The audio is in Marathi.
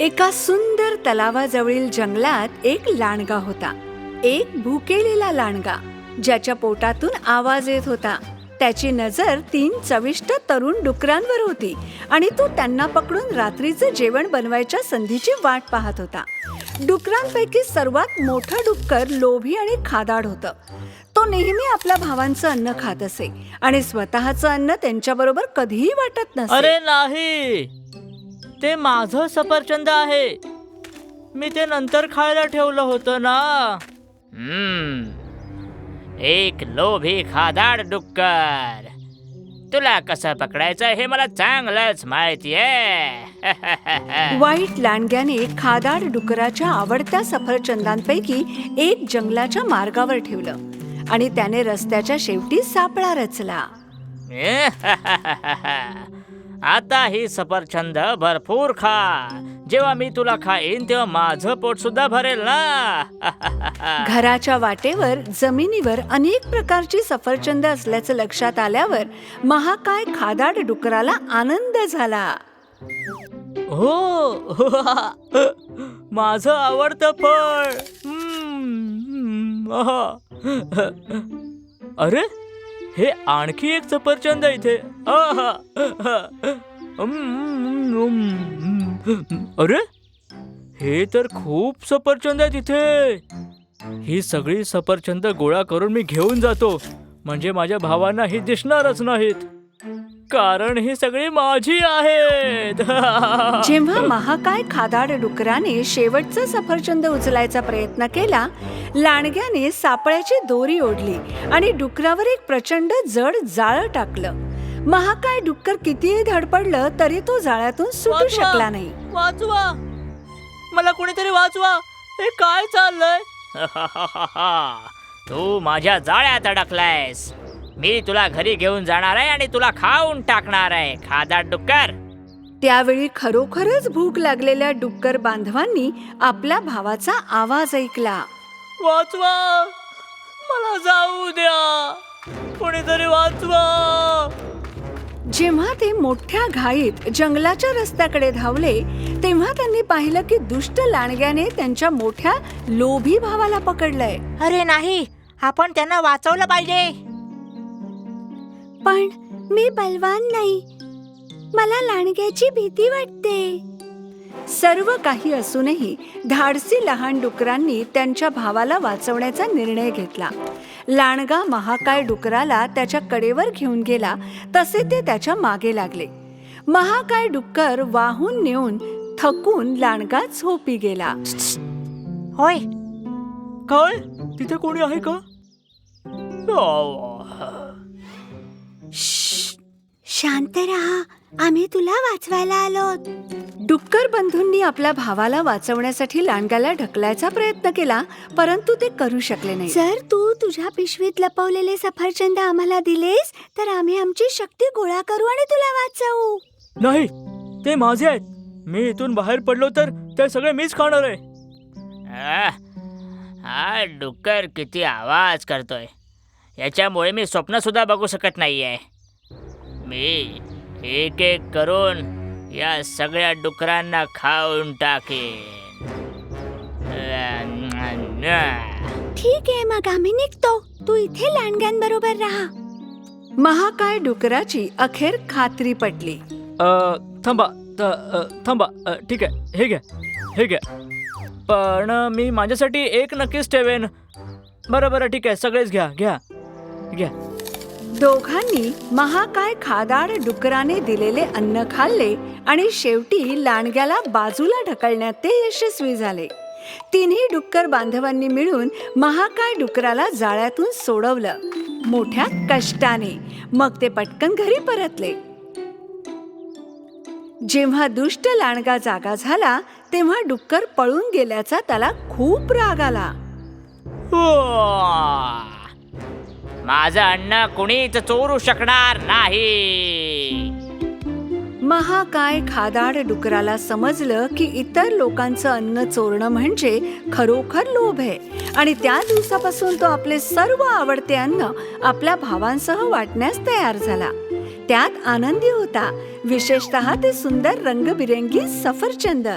एका सुंदर तलावाजवळील जंगलात एक लांडगा होता. एक भुकेलेला लांडगा ज्याच्या पोटातून आवाज येत होता. त्याची नजर 3 चविष्ट तरुण डुकरांवर होती आणि तो त्यांना पकडून रात्रीचं जेवण बनवायच्या संधीची वाट पाहत होता. डुकरांपैकी सर्वात मोठं डुक्कर लोभी आणि खादाड होतं. तो नेहमी आपल्या भावांचं अन्न खात असे आणि स्वतःचं अन्न त्यांच्याबरोबर कधीही वाटत नसे. अरे नाही, ते माझं सफरचंद आहे. मी ते नंतर खायला ठेवलं होतं ना. एक लोभी खादाड डुक्कर. तुला कसं पकडायचं हे मला चांगलंच माहिती आहे. वाईट लांडग्याने खादाड डुकराच्या आवडत्या सफरचंदांपैकी एक जंगलाच्या मार्गावर ठेवलं आणि त्याने रस्त्याच्या शेवटी सापळा रचला. आता ही सफरचंद भरपूर खा. जेव्हा मी तुला खाईन तेव्हा माझं पोट सुद्धा भरेल ना. घराच्या वाटेवर जमिनीवर अनेक प्रकारची सफरचंद असल्याचं लक्षात आल्यावर महाकाय खादाड डुकराला आनंद झाला. हो, माझं आवडतं फळ. अरे, हे आणखी एक सफरचंद इथे. अरे, हे तर खूप सफरचंद आहेत इथे. ही सगळी सफरचंद गोळा करून मी घेऊन जातो, म्हणजे माझ्या भावांना ही दिसणारच नाहीत, कारण ही सगळी माझी आहेत. जेव्हा महाकाय खादाड डुकराने शेवटचं सफरचंद उचलायचा प्रयत्न केला, लांडग्याने सापळ्याची दोरी ओढली आणि डुकरावर एक प्रचंड जड जाळं टाकलं. महाकाय डुक्कर कितीही धडपडलं तरी तो जाळ्यातून सुटू शकला नाही. वाचवा, मला कोणीतरी वाचवा. हे काय चाललंय? तू माझ्या जाळ्यात अडकलायस. मी तुला घरी घेऊन जाणार आहे आणि तुला खाऊन टाकणार आहे, खादाड डुक्कर. त्यावेळी खरोखरच भूक लागलेल्या डुक्कर बांधवांनी आपल्या भावाचा आवाज ऐकला. वाचवा, मला जाऊ द्या, कोणीतरी वाचवा. जेव्हा ते मोठ्या घाईत जंगलाच्या रस्त्याकडे धावले तेव्हा त्यांनी पाहिलं की दुष्ट लांडग्याने त्यांच्या मोठ्या लोभी भावाला पकडलंय. अरे नाही, आपण त्यांना वाचवलं पाहिजे. पण मी बलवान नाही, मला लांडग्याची भीती वाटते. सर्व काही असूनही धाडसी लहान डुकरांनी त्यांच्या भावाला वाचवण्याचा निर्णय घेतला. लांडगा महाकाय डुकराला त्याच्या कडेवर घेऊन गेला तसे ते त्याच्या मागे लागले. महाकाय डुक्कर वाहून नेऊन थकून लांडगा झोपी गेला. होय, काय तिथे कोणी आहे का? शांत राहा, आम्ही तुला वाचवायला आलो. डुक्कर बंधूंनी आपल्या भावाला वाचवण्यासाठी लांडग्याला ढकलायचा प्रयत्न केला, परंतु ते करू शकले नाही. जर तू तुझ्या पिशवीत लपवलेले सफरचंद आम्हाला दिलेस तर आम्ही आमची शक्ती गोळा करू आणि तुला वाचवू. नाही, ते माझे आहेत. मी इथून बाहेर पडलो तर ते सगळे मीच खाणार आहे. हा डुक्कर किती आवाज करतोय. याच्यामुळे मी स्वप्न सुद्धा बघू शकत नाहीये. मी एक एक करून या सगळ्या डुकरांना खाऊन टाकेन. ठीक आहे, मग आम्ही निघतो. तू इथे लांडग्यांबरोबर राहा. महाकाय डुकराची अखेर खात्री पटली. थांबा, ठीक आहे, हे घ्या. पण मी माझ्यासाठी एक नक्कीच ठेवेन. बरं, ठीक आहे, सगळेच घ्या. दोघांनी महाकाय खादाड डुकराने दिलेले अन्न खाल्ले आणि शेवटी लांडग्याला बाजूला ढकलण्यात ते यशस्वी झाले. तिन्ही डुक्कर बांधवांनी मिळून महाकाय डुकराला जाळ्यातून सोडवलं, मोठ्या कष्टाने. मग ते पटकन घरी परतले. जेव्हा दुष्ट लांडगा जागा झाला तेव्हा डुक्कर पळून गेल्याचा त्याला खूप राग आला. माझं अन्न कुणीच चोरू शकणार नाही. महाकाय खादाड डुकराला समजलं की इतर लोकांचं अन्न चोरणं म्हणजे खरोखर लोभ आहे आणि त्या दिवसापासून तो आपले सर्व आवडते अन्न आपल्या भावांसह वाटण्यास तयार झाला. त्यात आनंदी होता, विशेषतः ते सुंदर रंगबिरंगी सफरचंद.